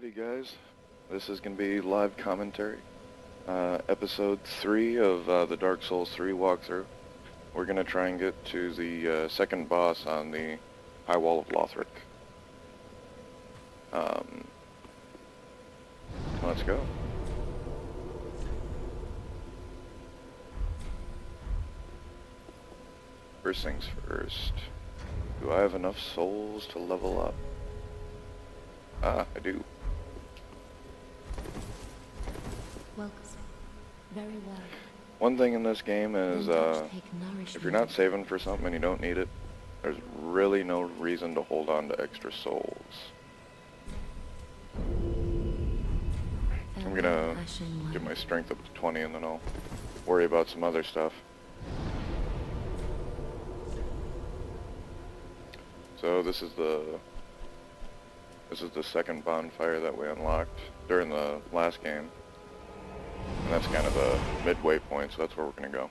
Alrighty guys, this is going to be live commentary, episode 3 of the Dark Souls 3 walkthrough. We're going to try and get to the second boss on the High Wall of Lothric. Let's go. First things first, do I have enough souls to level up? Ah, I do. Welcome. Very well. One thing in this game is, if you're not saving for something and you don't need it, there's really no reason to hold on to extra souls. I'm gonna get my strength up to 20 and then I'll worry about some other stuff. So this is the second bonfire that we unlocked during the last game. And that's kind of the midway point, so that's where we're going to go.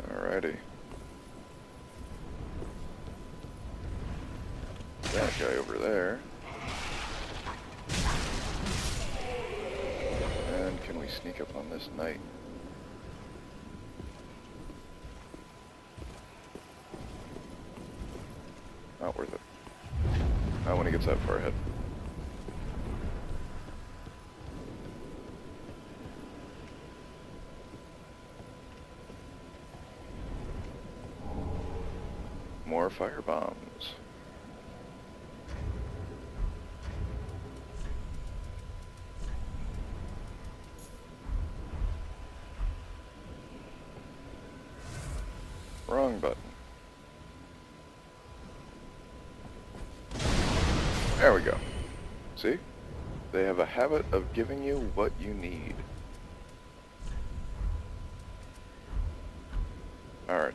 Alrighty. That guy over there. And can we sneak up on this knight? Not worth it. Not when he gets that far ahead. More fire bombs. Wrong button. There we go. See? They have a habit of giving you what you need. Alrighty.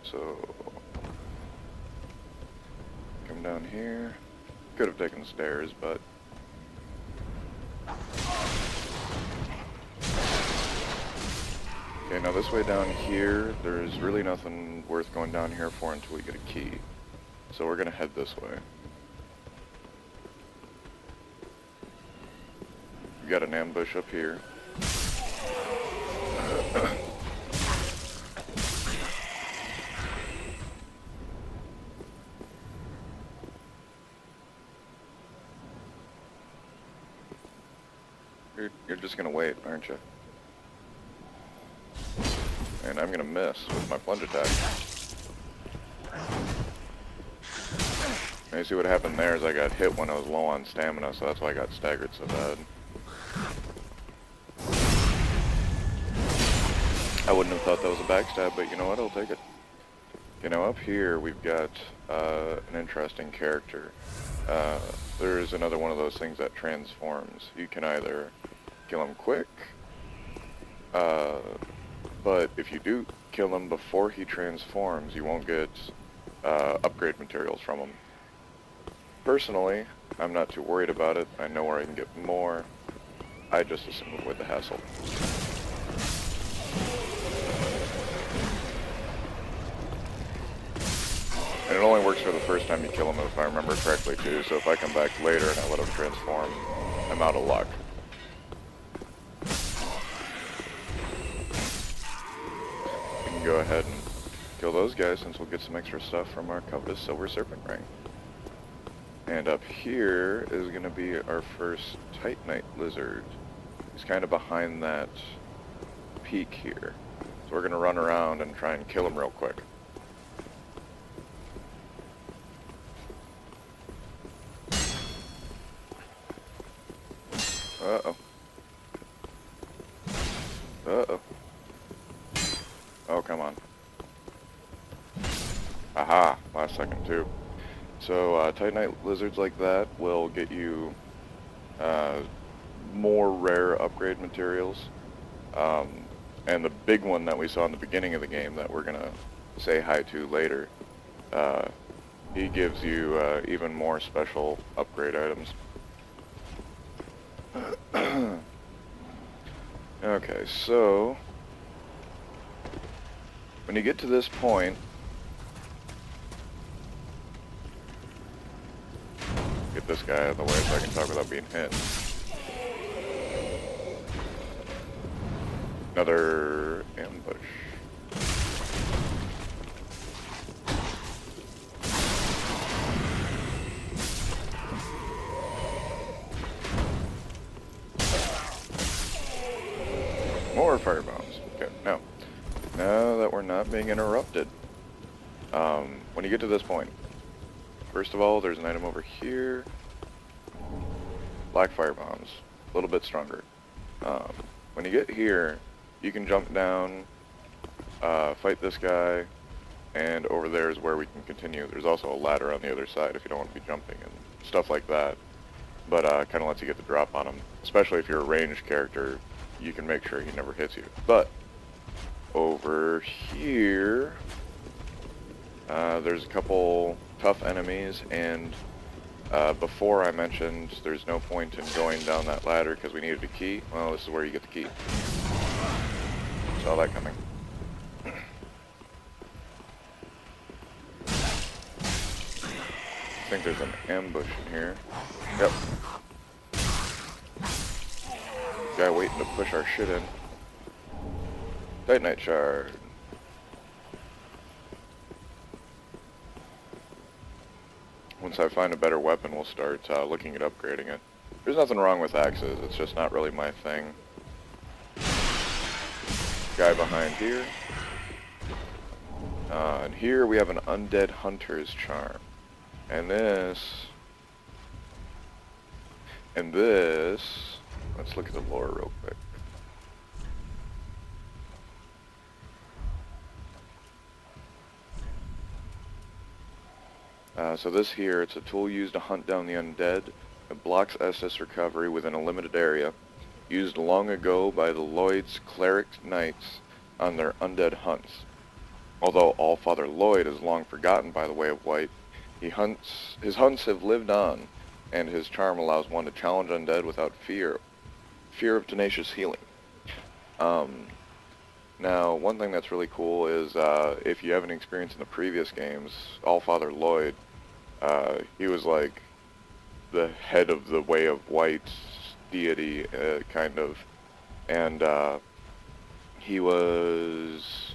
So, come down here. Could have taken stairs, but okay, now this way down here, there's really nothing worth going down here for until we get a key. So we're gonna head this way. We got an ambush up here. You're just gonna wait, aren't you? And I'm gonna miss with my plunge attack. And you see what happened there is I got hit when I was low on stamina, so that's why I got staggered so bad. I wouldn't have thought that was a backstab, but you know what, I'll take it. You know, up here we've got an interesting character. There's another one of those things that transforms. You can either kill him quick, but if you do kill him before he transforms, you won't get upgrade materials from him. Personally, I'm not too worried about it. I know where I can get more. I just assume avoid the hassle. And it only works for the first time you kill him, if I remember correctly too, so if I come back later and I let him transform, I'm out of luck. We can go ahead and kill those guys since we'll get some extra stuff from our covetous silver serpent ring. And up here is going to be our first Titanite Lizard. He's kind of behind that peak here. So we're going to run around and try and kill him real quick. Uh-oh. Uh-oh. Oh, come on. Aha, last second too. So, Titanite Lizards like that will get you more rare upgrade materials. And the big one that we saw in the beginning of the game that we're going to say hi to later, he gives you even more special upgrade items. Okay, so when you get to this point, get this guy out of the way so I can talk without being hit. Another ambush. More fire bombs. Okay, now that we're not being interrupted, when you get to this point, first of all, there's an item over here. Black fire bombs, a little bit stronger. When you get here, you can jump down, fight this guy, and over there is where we can continue. There's also a ladder on the other side if you don't want to be jumping and stuff like that. But kind of lets you get the drop on him, especially if you're a ranged character. You can make sure he never hits you. But over here, there's a couple tough enemies, and before I mentioned there's no point in going down that ladder because we needed a key. Well, this is where you get the key. Saw that coming. I think there's an ambush in here. Yep. Guy waiting to push our shit in. Titanite shard. Once I find a better weapon, we'll start looking at upgrading it. There's nothing wrong with axes, it's just not really my thing. Guy behind here. And here we have an undead hunter's charm. And this, let's look at the lore real quick. So this here, it's a tool used to hunt down the undead. It blocks SS recovery within a limited area. Used long ago by the Lloyd's cleric knights on their undead hunts. Although Allfather Lloyd is long forgotten by the way of white, his hunts have lived on, and his charm allows one to challenge undead without fear of tenacious healing. Now, one thing that's really cool is if you haven't experienced in the previous games, Allfather Lloyd, he was like the head of the Way of White deity, kind of, and he was,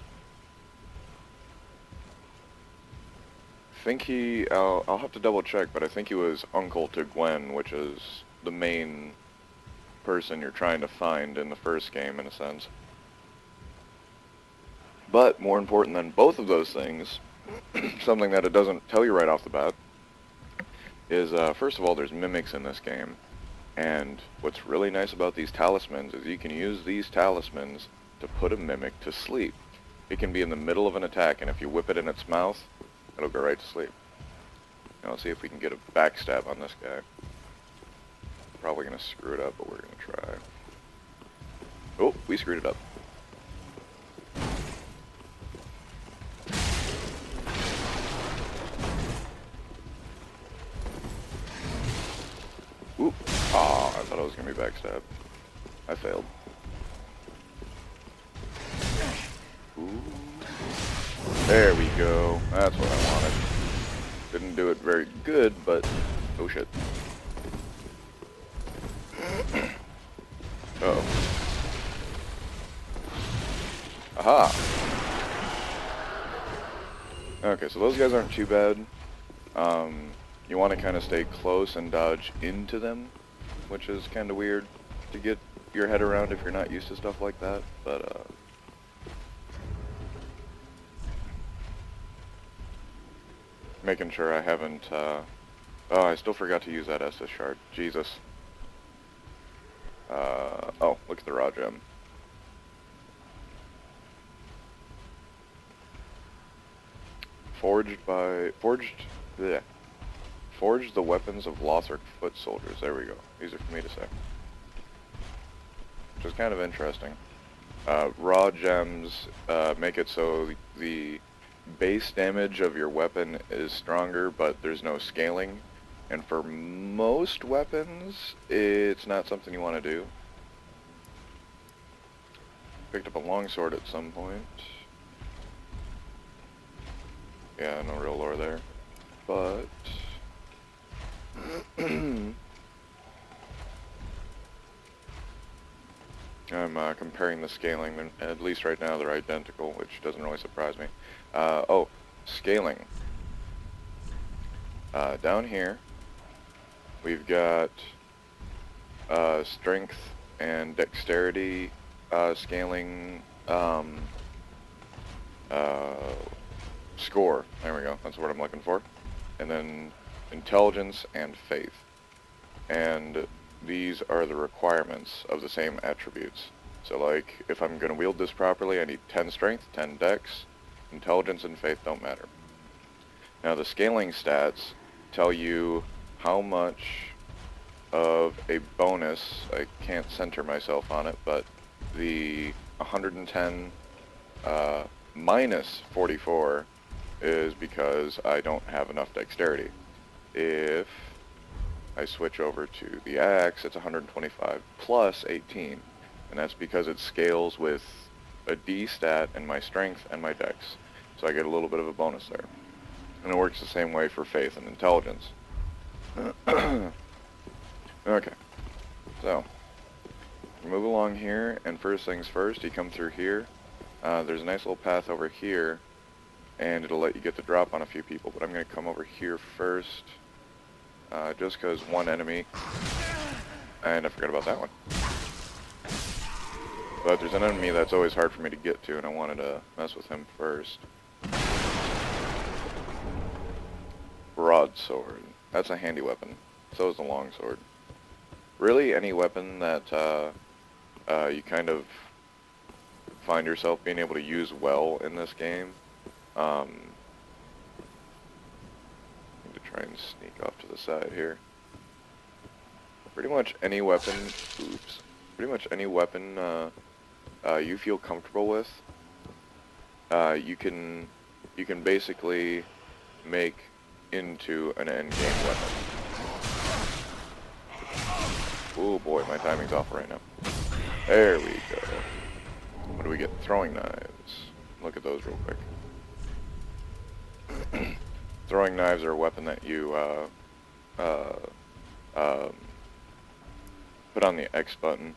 I'll have to double check, but I think he was uncle to Gwen, which is the main person you're trying to find in the first game, in a sense. But more important than both of those things, something that it doesn't tell you right off the bat, is first of all, there's mimics in this game. And what's really nice about these talismans is you can use these talismans to put a mimic to sleep. It can be in the middle of an attack, and if you whip it in its mouth, it'll go right to sleep. Now let's see if we can get a backstab on this guy. Probably gonna screw it up, but we're gonna try. Oh, we screwed it up. Oop. Aw, I thought I was gonna be backstabbed. I failed. Ooh. There we go. That's what I wanted. Didn't do it very good, but oh shit. Uh-oh. Aha! Okay, so those guys aren't too bad. You want to kind of stay close and dodge into them, which is kind of weird to get your head around if you're not used to stuff like that, but making sure I haven't, oh, I still forgot to use that SS shard. Jesus. Oh, look at the raw gem. Forged the weapons of Lothric foot soldiers. There we go. Easy for me to say. Which is kind of interesting. Raw gems make it so the base damage of your weapon is stronger, but there's no scaling. And for most weapons, it's not something you want to do. picked up a longsword at some point. Yeah, no real lore there. But... I'm comparing the scaling, and at least right now they're identical, which doesn't really surprise me. Oh, scaling. Down here, we've got strength and dexterity scaling score. There we go, that's what I'm looking for. And then intelligence and faith. And these are the requirements of the same attributes. So like, if I'm going to wield this properly, I need 10 strength, 10 dex, intelligence and faith don't matter. Now the scaling stats tell you how much of a bonus, I can't center myself on it, but the 110 minus 44 is because I don't have enough dexterity. If I switch over to the axe, it's 125 plus 18, and that's because it scales with a D stat in my strength and my dex, so I get a little bit of a bonus there. And it works the same way for faith and intelligence. Okay, so move along here, and first things first, you come through here. There's a nice little path over here, and it'll let you get the drop on a few people, but I'm going to come over here first. Just because one enemy, and I forgot about that one. But there's an enemy that's always hard for me to get to, and I wanted to mess with him first. Broadsword. That's a handy weapon. So is the longsword. Really, any weapon that you kind of find yourself being able to use well in this game. Try and sneak off to the side here. Pretty much any weapon, you feel comfortable with, you can basically make into an endgame weapon. Oh boy, my timing's off right now. There we go. What do we get? Throwing knives. Look at those real quick. Throwing knives are a weapon that you put on the X button.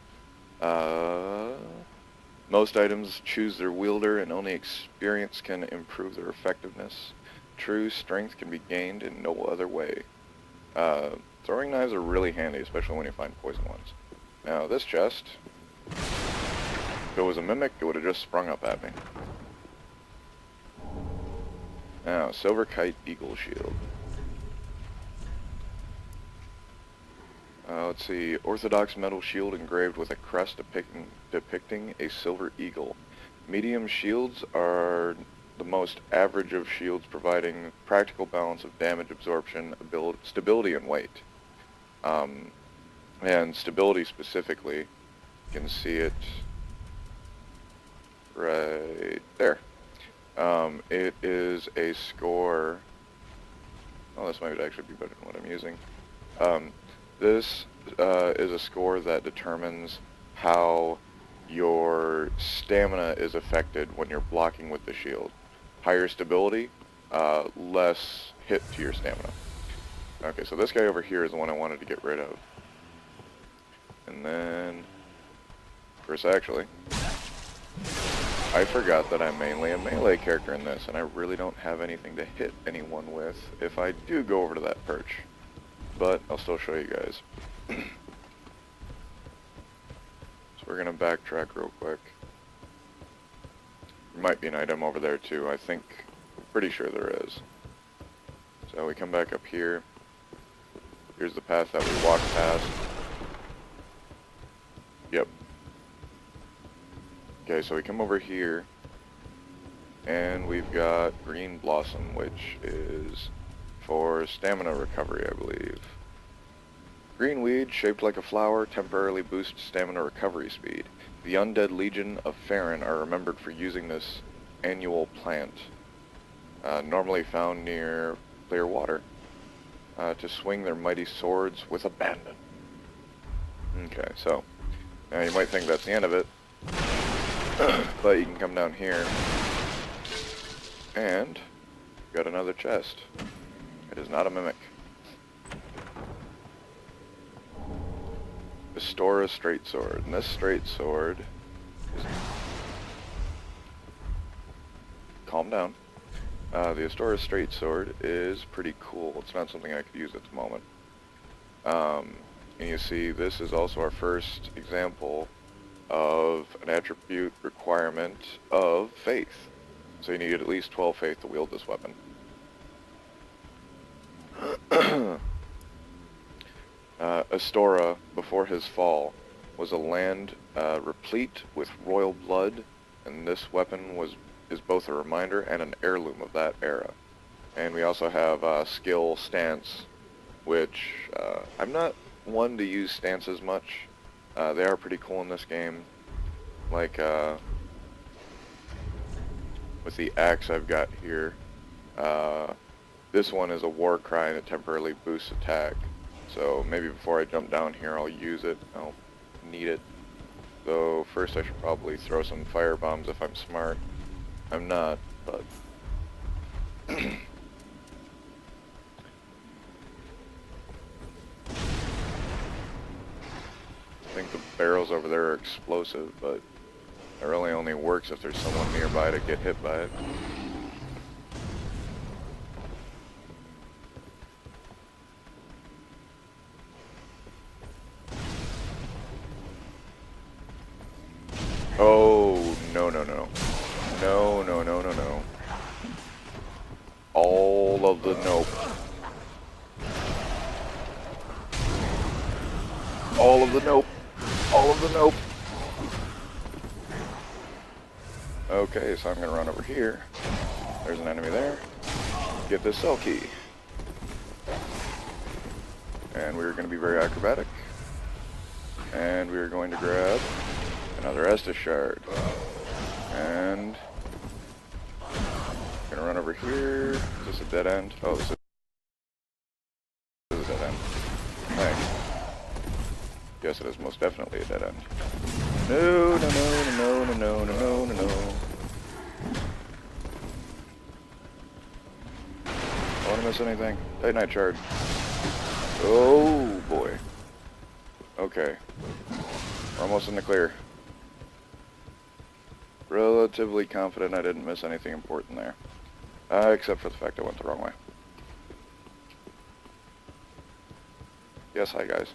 Most items choose their wielder, and only experience can improve their effectiveness. True strength can be gained in no other way. Throwing knives are really handy, especially when you find poison ones. Now this chest, if it was a mimic, it would have just sprung up at me. Now, Silver Kite Eagle Shield. Let's see, Orthodox metal shield engraved with a crest depicting a silver eagle. Medium shields are the most average of shields, providing practical balance of damage absorption, stability, and weight. And stability specifically, you can see it right there. It is a score. Oh, this might actually be better than what I'm using. This is a score that determines how your stamina is affected when you're blocking with the shield. Higher stability, less hit to your stamina. Okay, so this guy over here is the one I wanted to get rid of. And then, first actually, I forgot that I'm mainly a melee character in this, and I really don't have anything to hit anyone with if I do go over to that perch. But I'll still show you guys. So we're going to backtrack real quick. There might be an item over there too, pretty sure there is. So we come back up here. Here's the path that we walked past. Yep. Okay, so we come over here, and we've got Green Blossom, which is for stamina recovery, I believe. Green weed, shaped like a flower, temporarily boosts stamina recovery speed. The undead legion of Farron are remembered for using this annual plant, normally found near clear water, to swing their mighty swords with abandon. Okay, so now you might think that's the end of it. But you can come down here, and you got another chest. It is not a mimic. Astoria straight sword, and this straight sword is... Calm down. The Astoria straight sword is pretty cool. It's not something I could use at the moment. And you see, this is also our first example of an attribute requirement of faith. So you need at least 12 faith to wield this weapon. Astoria, before his fall, was a land replete with royal blood, and this weapon is both a reminder and an heirloom of that era. And we also have skill stance, which I'm not one to use stances much. They are pretty cool in this game. Like with the axe I've got here, this one is a war cry and it temporarily boosts attack. So maybe before I jump down here I'll use it. I'll need it. Though first I should probably throw some fire bombs if I'm smart. I'm not, but... I think the barrels over there are explosive, but it really only works if there's someone nearby to get hit by it. Oh, no, no, no. No, no, no, no, no. All of the nope. All of the nope. All of the nope. Okay, so I'm gonna run over here. There's an enemy there. Get this Sulky. And we're gonna be very acrobatic. And we're going to grab another Estus shard. And gonna run over here. Is this a dead end? Oh, this is a dead end. Thanks. Yes, it is most definitely a dead end. No, no, no, no, no, no, no, no, no, no. Don't want to miss anything. Titanite shard. Oh boy. Okay. We're almost in the clear. Relatively confident I didn't miss anything important there. Except for the fact I went the wrong way. Yes, hi guys.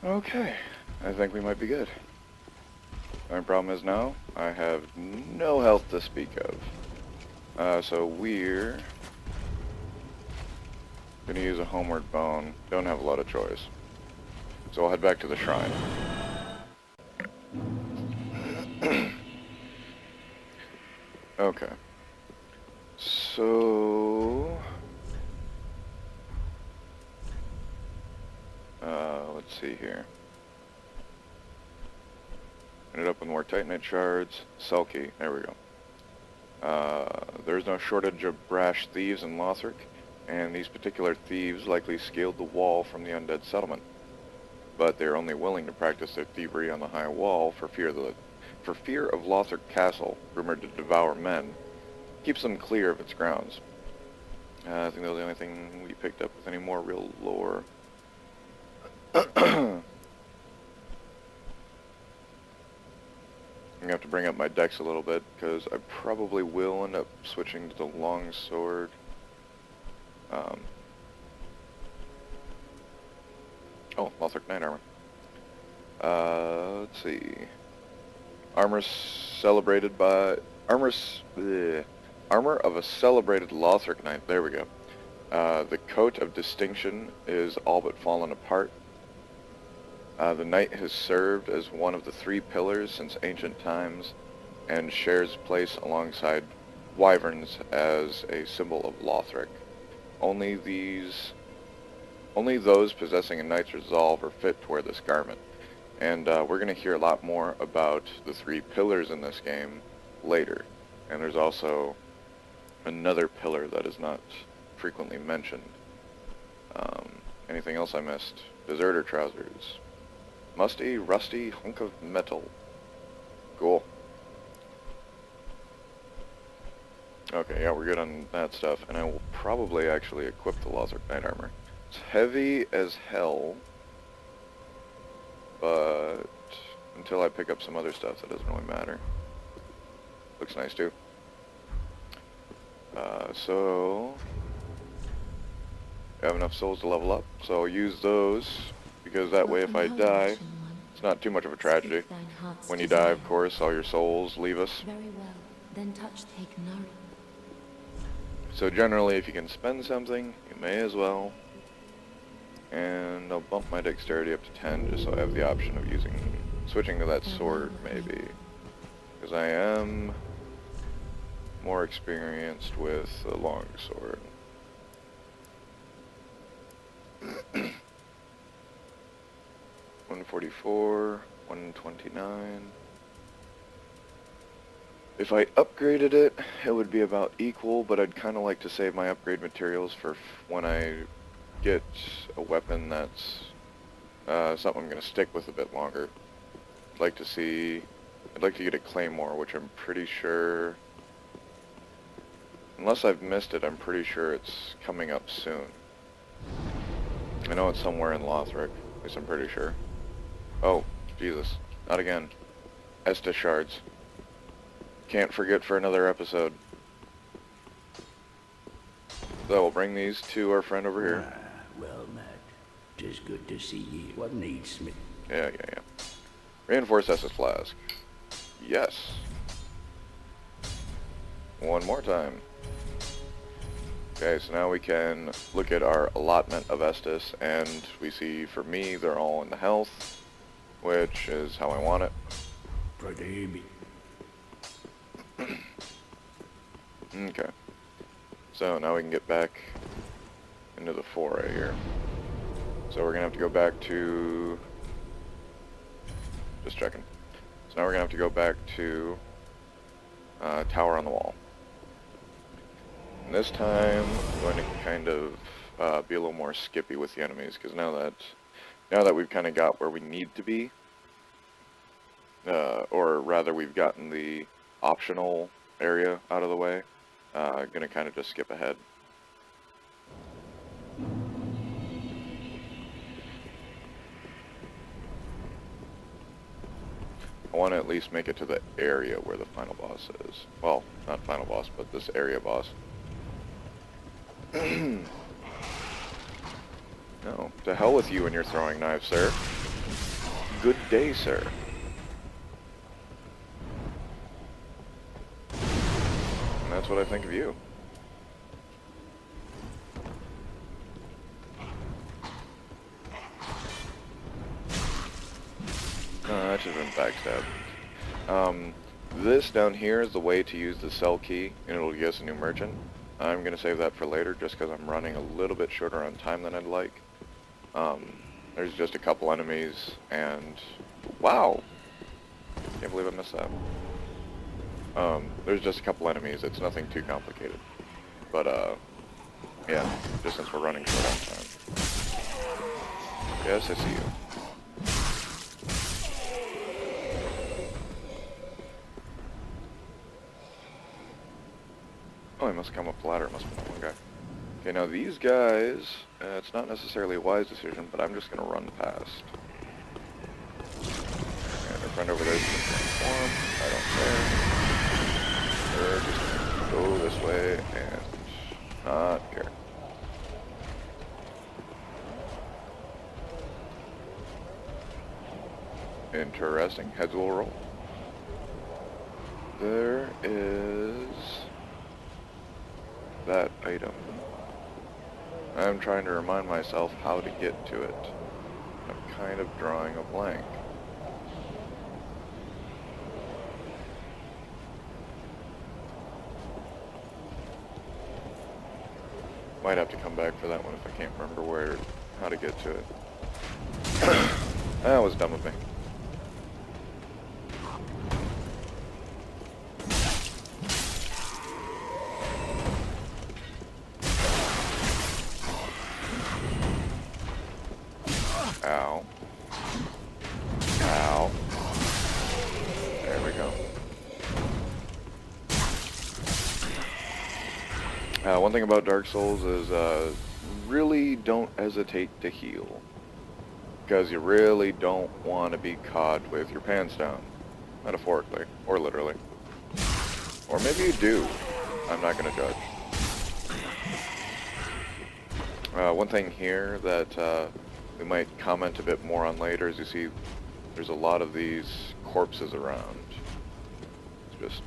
Okay, I think we might be good. The only problem is now, I have no health to speak of. So we're gonna use a homeward bone. Don't have a lot of choice. So I'll head back to the shrine. Okay. So... let's see here. Ended up with more Titanite shards. Sulky, there we go. There's no shortage of brash thieves in Lothric, and these particular thieves likely scaled the wall from the undead settlement. But they're only willing to practice their thievery on the high wall for fear of Lothric Castle, rumored to devour men, keeps them clear of its grounds. I think that was the only thing we picked up with any more real lore. I'm gonna have to bring up my dex a little bit, because I probably will end up switching to the long sword. Oh, Lothric Knight armor. Let's see. Armor of a celebrated Lothric Knight. There we go. The coat of distinction is all but fallen apart. The knight has served as one of the 3 pillars since ancient times, and shares place alongside wyverns as a symbol of Lothric. Only those possessing a knight's resolve are fit to wear this garment. And we're going to hear a lot more about the 3 pillars in this game later. And there's also another pillar that is not frequently mentioned. Anything else I missed? Deserter trousers. Musty, rusty hunk of metal. Cool. Okay, yeah, we're good on that stuff, and I will probably actually equip the Lizard Knight armor. It's heavy as hell, but until I pick up some other stuff, that doesn't really matter. Looks nice too. So I have enough souls to level up, so I'll use those, because that way if I die, it's not too much of a tragedy. When you die, of course, all your souls leave us. Very well. Then touch take Nari. So generally, if you can spend something, you may as well. And I'll bump my dexterity up to 10, just so I have the option of switching to that sword, maybe. Because I am more experienced with the long sword. 144, 129. If I upgraded it, it would be about equal, but I'd kind of like to save my upgrade materials for when I get a weapon that's something I'm going to stick with a bit longer. I'd like to get a claymore, which I'm pretty sure, unless I've missed it, I'm pretty sure it's coming up soon. I know it's somewhere in Lothric, at least I'm pretty sure. Oh, Jesus, not again. Estus shards. Can't forget for another episode. So we'll bring these to our friend over here. Well, Matt, 'tis good to see ye. What needs me? Yeah. Reinforced Estus Flask. Yes. One more time. Okay, so now we can look at our allotment of Estus, and we see, for me, they're all in the health, which is how I want it. Pretty. Okay. So now we can get back into the foray here. So we're gonna have to go back to... Just checking. So now we're gonna have to go back to Tower on the Wall. And this time I'm going to kind of be a little more skippy with the enemies, because now that we've kind of got where we need to be, or rather we've gotten the optional area out of the way, I'm gonna kind of just skip ahead. I want to at least make it to the area where the final boss is. Well, not final boss, but this area boss. No, to hell with you and your throwing knives, sir. Good day, sir. And that's what I think of you. No, that should have been backstabbed. This down here is the way to use the sell key, and it'll give us a new merchant. I'm going to save that for later, just because I'm running a little bit shorter on time than I'd like. There's just a couple enemies, and... Wow! Can't believe I missed that. There's just a couple enemies, it's nothing too complicated. But, yeah, just since we're running short on time. Yes, I see you. Oh, I must come up the ladder. It must have been that one guy. Okay, now these guys, it's not necessarily a wise decision, but I'm just going to run past. And our friend over there is going to transform. I don't care. We're just going to go this way and not care. Interesting. Heads will roll. There is... that item. I'm trying to remind myself how to get to it. I'm kind of drawing a blank. Might have to come back for that one if I can't remember how to get to it. That was dumb of me. One thing about Dark Souls is really don't hesitate to heal. Because you really don't want to be caught with your pants down. Metaphorically, or literally. Or maybe you do. I'm not going to judge. One thing here that we might comment a bit more on later is you see there's a lot of these corpses around. It's just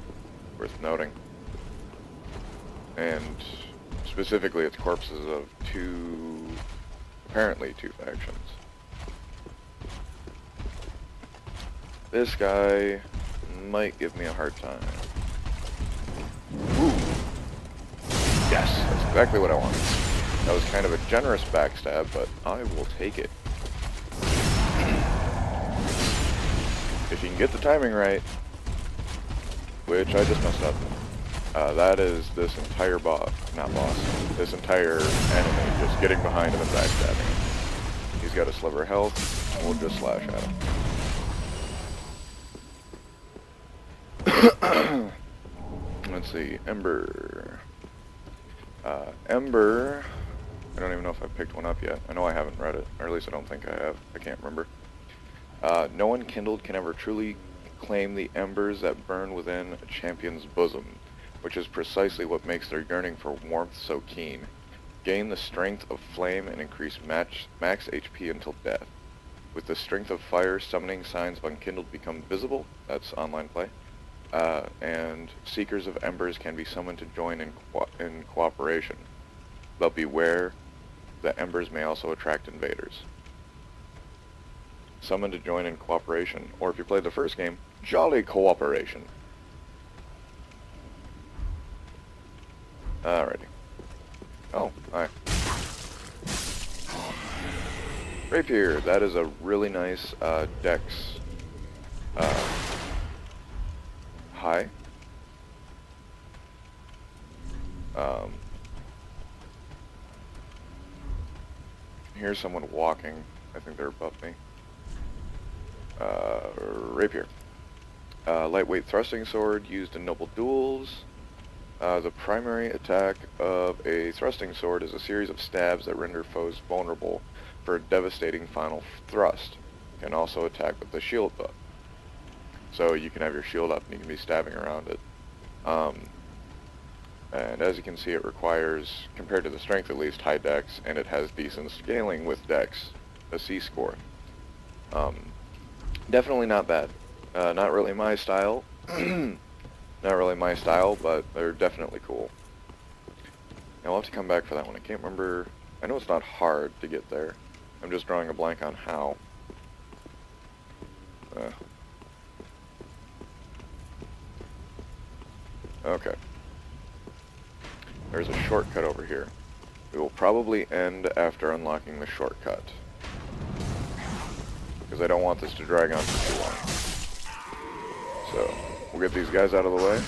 worth noting. And specifically it's corpses of apparently two factions. This guy might give me a hard time. Ooh. Yes, that's exactly what I wanted. That was kind of a generous backstab, but I will take it. If you can get the timing right, which I just messed up, that is this entire this entire enemy just getting behind him and backstabbing him. He's got a sliver of health, and we'll just slash at him. Let's see, Ember. Ember, I don't even know if I've picked one up yet. I know I haven't read it, or at least I don't think I have. I can't remember. No one kindled can ever truly claim the embers that burn within a champion's bosom, which is precisely what makes their yearning for warmth so keen. Gain the strength of flame and increase max HP until death. With the strength of fire, summoning signs of unkindled become visible. That's online play. And seekers of embers can be summoned to join in cooperation. But beware, the embers may also attract invaders. Summoned to join in cooperation, or if you played the first game, jolly cooperation. Alrighty. Oh, hi. Rapier, that is a really nice dex. Hi. Here's someone walking. I think they're above me. Rapier. Lightweight thrusting sword used in noble duels. The primary attack of a thrusting sword is a series of stabs that render foes vulnerable for a devastating final thrust. Can also attack with the shield up. So you can have your shield up and you can be stabbing around it. And as you can see, it requires, compared to the strength at least, high dex, and it has decent scaling with dex, a C score. Definitely not bad. Not really my style. Not really my style, but they're definitely cool. Now I'll have to come back for that one. I can't remember. I know it's not hard to get there. I'm just drawing a blank on how. Okay. There's a shortcut over here. We will probably end after unlocking the shortcut. Because I don't want this to drag on for too long. So, we'll get these guys out of the way.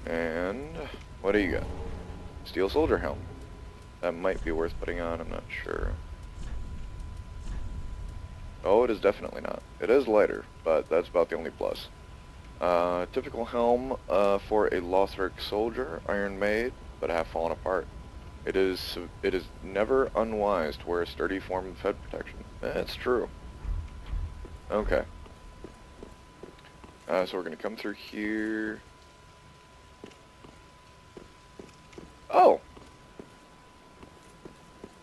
And, what do you got? Steel soldier helm. That might be worth putting on, I'm not sure. Oh, it is definitely not. It is lighter, but that's about the only plus. Typical helm for a Lothric soldier, iron made, but half fallen apart. It is never unwise to wear a sturdy form of head protection. That's true. Okay. So we're going to come through here. Oh!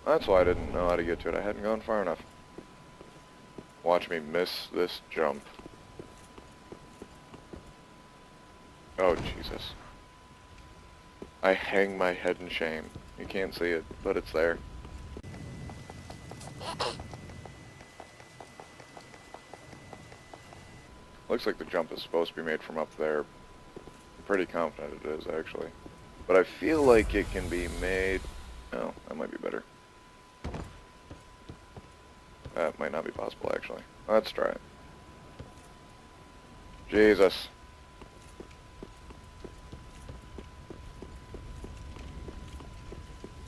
That's why I didn't know how to get to it. I hadn't gone far enough. Watch me miss this jump. Oh, Jesus. I hang my head in shame. You can't see it, but it's there. Looks like the jump is supposed to be made from up there. I'm pretty confident it is, actually. But I feel like it can be made... Oh, that might be better. That might not be possible, actually. Let's try it. Jesus.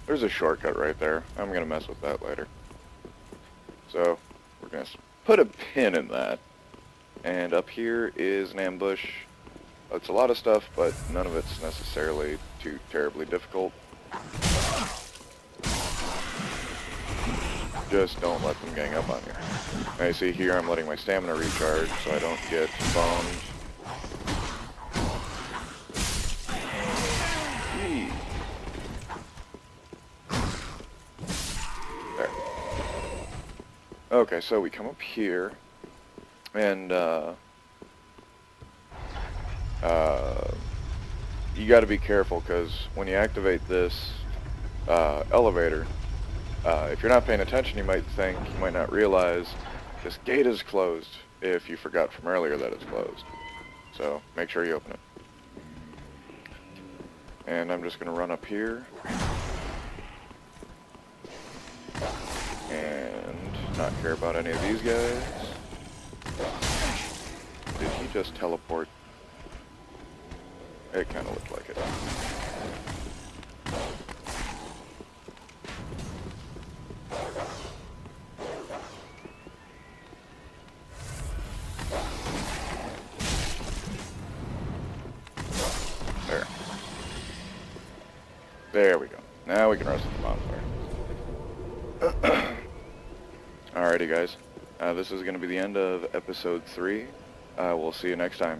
There's a shortcut right there. I'm going to mess with that later. So, we're going to put a pin in that. And up here is an ambush. It's a lot of stuff, but none of it's necessarily too terribly difficult. Just don't let them gang up on you. Now you see here I'm letting my stamina recharge so I don't get boned. Yee. There. Okay, so we come up here, and you got to be careful because when you activate this elevator, if you're not paying attention, you might not realize this gate is closed if you forgot from earlier that it's closed. So make sure you open it. And I'm just going to run up here and not care about any of these guys. Did he just teleport? It kind of looked like it. There. There we go. Now we can rest at the bonfire. Alrighty guys. This is going to be the end of episode 3. We'll see you next time.